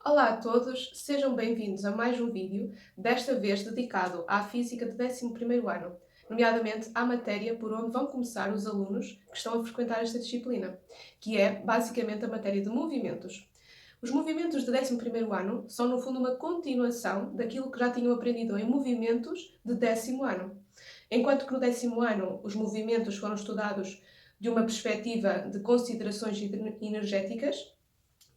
Olá a todos, sejam bem-vindos a mais um vídeo, desta vez dedicado à Física de 11º ano, nomeadamente à matéria por onde vão começar os alunos que estão a frequentar esta disciplina, que é basicamente a matéria de movimentos. Os movimentos de 11º ano são, no fundo, uma continuação daquilo que já tinham aprendido em movimentos de 10º ano. Enquanto que no 10º ano os movimentos foram estudados de uma perspectiva de considerações energéticas,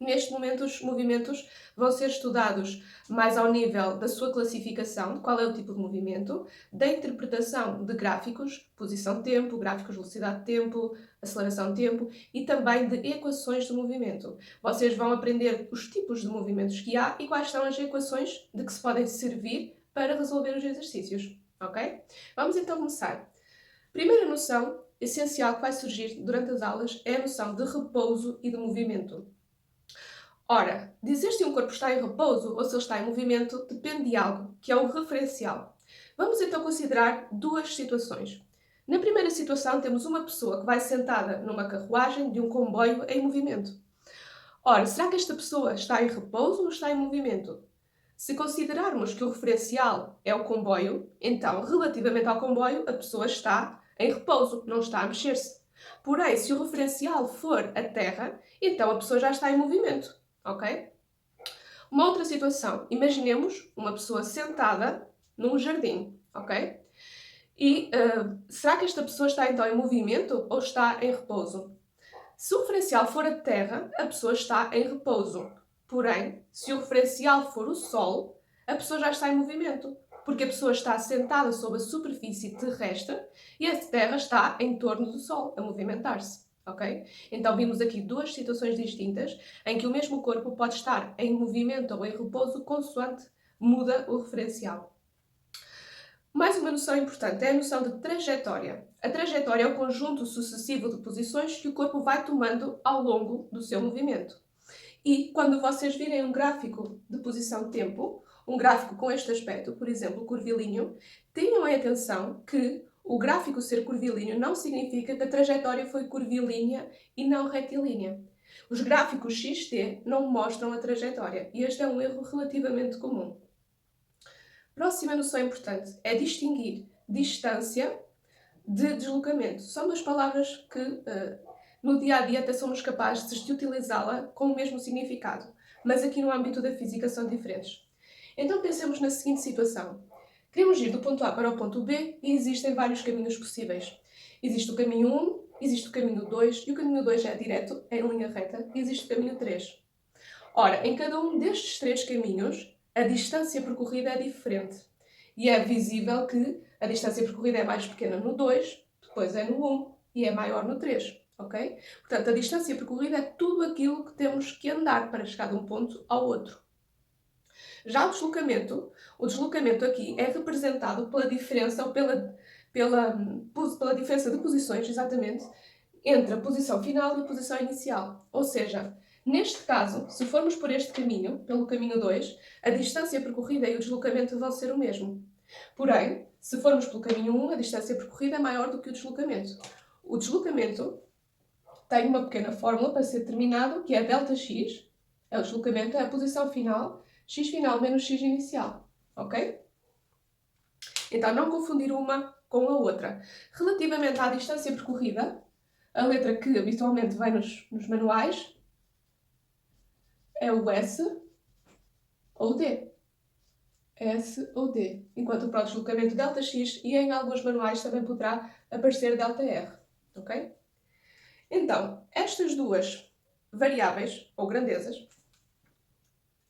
neste momento, os movimentos vão ser estudados mais ao nível da sua classificação, de qual é o tipo de movimento, da interpretação de gráficos, posição-tempo, gráficos de velocidade-tempo, aceleração-tempo e também de equações de movimento. Vocês vão aprender os tipos de movimentos que há e quais são as equações de que se podem servir para resolver os exercícios. Ok? Vamos então começar. Primeira noção essencial que vai surgir durante as aulas é a noção de repouso e de movimento. Ora, dizer se um corpo está em repouso ou se ele está em movimento depende de algo, que é o referencial. Vamos então considerar duas situações. Na primeira situação, temos uma pessoa que vai sentada numa carruagem de um comboio em movimento. Ora, será que esta pessoa está em repouso ou está em movimento? Se considerarmos que o referencial é o comboio, então, relativamente ao comboio, a pessoa está em repouso, não está a mexer-se. Porém, se o referencial for a terra, então a pessoa já está em movimento. Ok? Uma outra situação, imaginemos uma pessoa sentada num jardim, ok? E será que esta pessoa está então em movimento ou está em repouso? Se o referencial for a Terra, a pessoa está em repouso. Porém, se o referencial for o Sol, a pessoa já está em movimento, porque a pessoa está sentada sobre a superfície terrestre e a Terra está em torno do Sol, a movimentar-se. Ok? Então vimos aqui duas situações distintas em que o mesmo corpo pode estar em movimento ou em repouso consoante muda o referencial. Mais uma noção importante é a noção de trajetória. A trajetória é o conjunto sucessivo de posições que o corpo vai tomando ao longo do seu movimento. E quando vocês virem um gráfico de posição-tempo, um gráfico com este aspecto, por exemplo, curvilíneo, tenham em atenção que o gráfico ser curvilíneo não significa que a trajetória foi curvilínea e não retilínea. Os gráficos XT não mostram a trajetória e este é um erro relativamente comum. Próxima noção importante é distinguir distância de deslocamento. São duas palavras que no dia a dia até somos capazes de utilizá-la com o mesmo significado, mas aqui no âmbito da física são diferentes. Então pensemos na seguinte situação. Queremos ir do ponto A para o ponto B e existem vários caminhos possíveis. Existe o caminho 1, existe o caminho 2 e o caminho 2 é direto, é em linha reta, e existe o caminho 3. Ora, em cada um destes três caminhos, a distância percorrida é diferente. E é visível que a distância percorrida é mais pequena no 2, depois é no 1 e é maior no 3. Ok? Portanto, a distância percorrida é tudo aquilo que temos que andar para chegar de um ponto ao outro. Já o deslocamento aqui é representado pela diferença, ou pela diferença de posições, exatamente, entre a posição final e a posição inicial. Ou seja, neste caso, se formos por este caminho, pelo caminho 2, a distância percorrida e o deslocamento vão ser o mesmo. Porém, se formos pelo caminho 1, a distância percorrida é maior do que o deslocamento. O deslocamento tem uma pequena fórmula para ser determinado, que é ΔX. O deslocamento é a posição final, x final menos x inicial. Ok? Então, não confundir uma com a outra. Relativamente à distância percorrida, a letra que habitualmente vem nos manuais é o S ou D. S ou D. Enquanto para o deslocamento ΔX e em alguns manuais também poderá aparecer ΔR. Ok? Então, estas duas variáveis ou grandezas,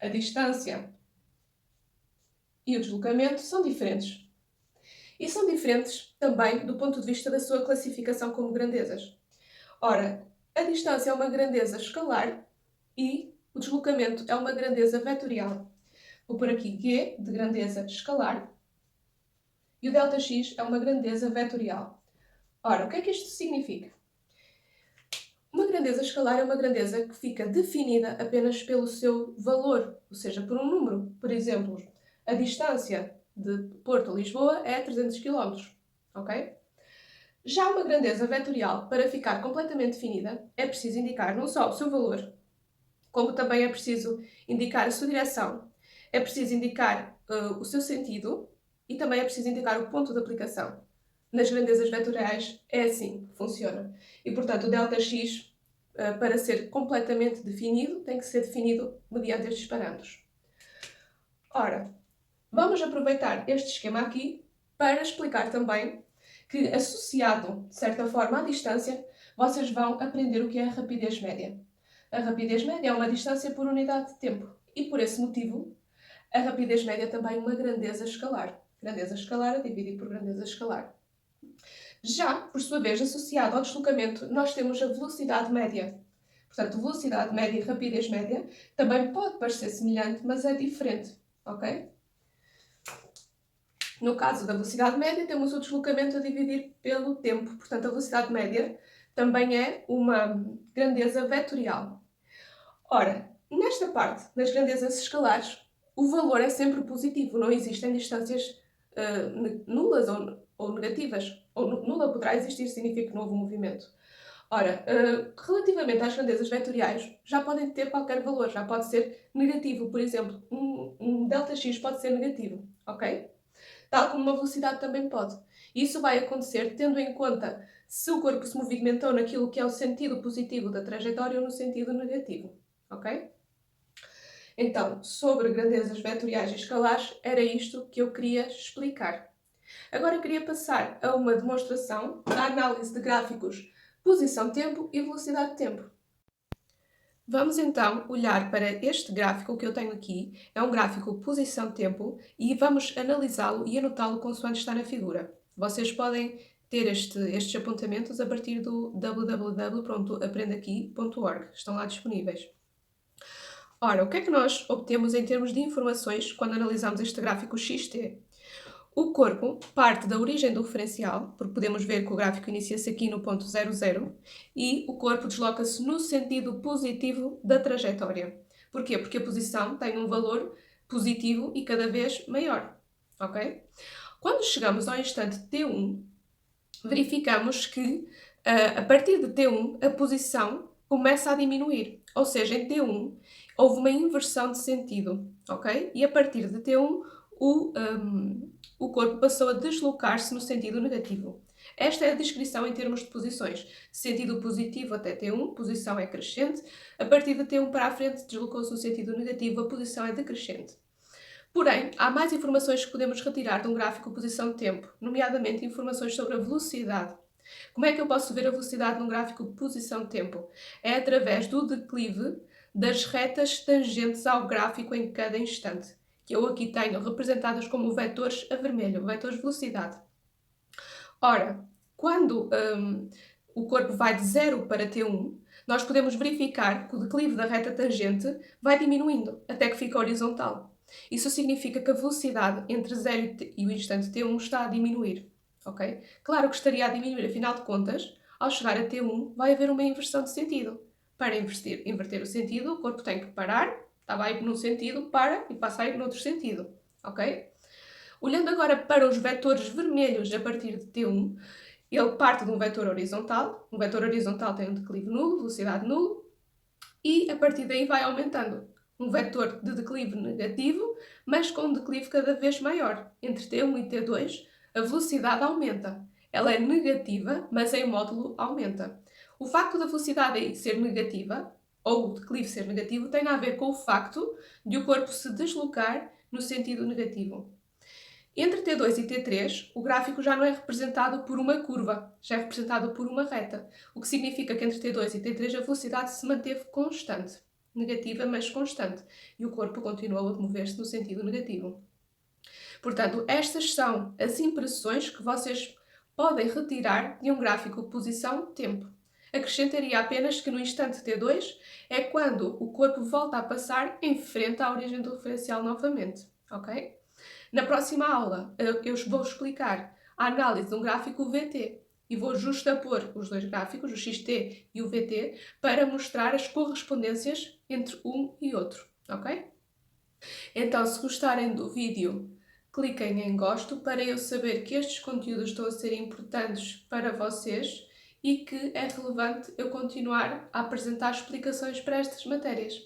a distância e o deslocamento, são diferentes. E são diferentes também do ponto de vista da sua classificação como grandezas. Ora, a distância é uma grandeza escalar e o deslocamento é uma grandeza vetorial. Vou pôr aqui G de grandeza escalar e o ΔX é uma grandeza vetorial. Ora, o que é que isto significa? Uma grandeza escalar é uma grandeza que fica definida apenas pelo seu valor, ou seja, por um número. Por exemplo, a distância de Porto a Lisboa é 300 km. Ok? Já uma grandeza vetorial, para ficar completamente definida, é preciso indicar não só o seu valor, como também é preciso indicar a sua direção, é preciso indicar o seu sentido e também é preciso indicar o ponto de aplicação. Nas grandezas vetoriais é assim que funciona. E, portanto, o ΔX, para ser completamente definido, tem que ser definido mediante estes parâmetros. Ora, vamos aproveitar este esquema aqui para explicar também que, associado, de certa forma, à distância, vocês vão aprender o que é a rapidez média. A rapidez média é uma distância por unidade de tempo e, por esse motivo, a rapidez média é também uma grandeza escalar. Grandeza escalar é dividido por grandeza escalar. Já, por sua vez, associado ao deslocamento, nós temos a velocidade média. Portanto, velocidade média e rapidez média também pode parecer semelhante, mas é diferente, ok? No caso da velocidade média, temos o deslocamento a dividir pelo tempo. Portanto, a velocidade média também é uma grandeza vetorial. Ora, nesta parte das grandezas escalares, o valor é sempre positivo, não existem distâncias nulas ou negativas. Ou nula poderá existir, significa que não houve movimento. Ora, relativamente às grandezas vetoriais, já podem ter qualquer valor, já pode ser negativo, por exemplo, um ΔX pode ser negativo, ok? Tal como uma velocidade também pode. Isso vai acontecer tendo em conta se o corpo se movimentou naquilo que é o sentido positivo da trajetória ou no sentido negativo, ok? Então, sobre grandezas vetoriais e escalares, era isto que eu queria explicar. Agora queria passar a uma demonstração da análise de gráficos posição-tempo e velocidade-tempo. Vamos então olhar para este gráfico que eu tenho aqui. É um gráfico posição-tempo e vamos analisá-lo e anotá-lo consoante está na figura. Vocês podem ter estes apontamentos a partir do www.aprendaqui.org. Estão lá disponíveis. Ora, o que é que nós obtemos em termos de informações quando analisamos este gráfico XT? O corpo parte da origem do referencial, porque podemos ver que o gráfico inicia-se aqui no ponto 00, e o corpo desloca-se no sentido positivo da trajetória. Porquê? Porque a posição tem um valor positivo e cada vez maior, ok? Quando chegamos ao instante T1, verificamos que a partir de T1 a posição começa a diminuir, ou seja, em T1 houve uma inversão de sentido, ok? E a partir de T1 o corpo passou a deslocar-se no sentido negativo. Esta é a descrição em termos de posições. Sentido positivo até T1, posição é crescente. A partir de T1 para a frente, deslocou-se no sentido negativo, a posição é decrescente. Porém, há mais informações que podemos retirar de um gráfico posição-tempo, nomeadamente informações sobre a velocidade. Como é que eu posso ver a velocidade num gráfico posição-tempo? É através do declive das retas tangentes ao gráfico em cada instante, que eu aqui tenho representadas como vetores a vermelho, vetores velocidade. Ora, quando o corpo vai de 0 para T1, nós podemos verificar que o declive da reta tangente vai diminuindo até que fica horizontal. Isso significa que a velocidade entre 0 e o instante T1 está a diminuir. Okay? Claro que estaria a diminuir, afinal de contas, ao chegar a T1 vai haver uma inversão de sentido. Para inverter o sentido, o corpo tem que parar, estava a ir num sentido, para e passa a ir noutro sentido. Ok? Olhando agora para os vetores vermelhos a partir de T1, ele parte de um vetor horizontal. Um vetor horizontal tem um declive nulo, velocidade nulo, e a partir daí vai aumentando. Um vetor de declive negativo, mas com um declive cada vez maior. Entre T1 e T2, a velocidade aumenta. Ela é negativa, mas em módulo aumenta. O facto da velocidade aí ser negativa, ou o declive ser negativo, tem a ver com o facto de o corpo se deslocar no sentido negativo. Entre T2 e T3, o gráfico já não é representado por uma curva, já é representado por uma reta, o que significa que entre T2 e T3 a velocidade se manteve constante, negativa mas constante, e o corpo continuou a mover-se no sentido negativo. Portanto, estas são as impressões que vocês podem retirar de um gráfico posição-tempo. Acrescentaria apenas que no instante T2 é quando o corpo volta a passar em frente à origem do referencial novamente, ok? Na próxima aula, eu vou explicar a análise de um gráfico VT e vou justapor os dois gráficos, o XT e o VT, para mostrar as correspondências entre um e outro, ok? Então, se gostarem do vídeo, cliquem em gosto para eu saber que estes conteúdos estão a ser importantes para vocês e que é relevante eu continuar a apresentar explicações para estas matérias.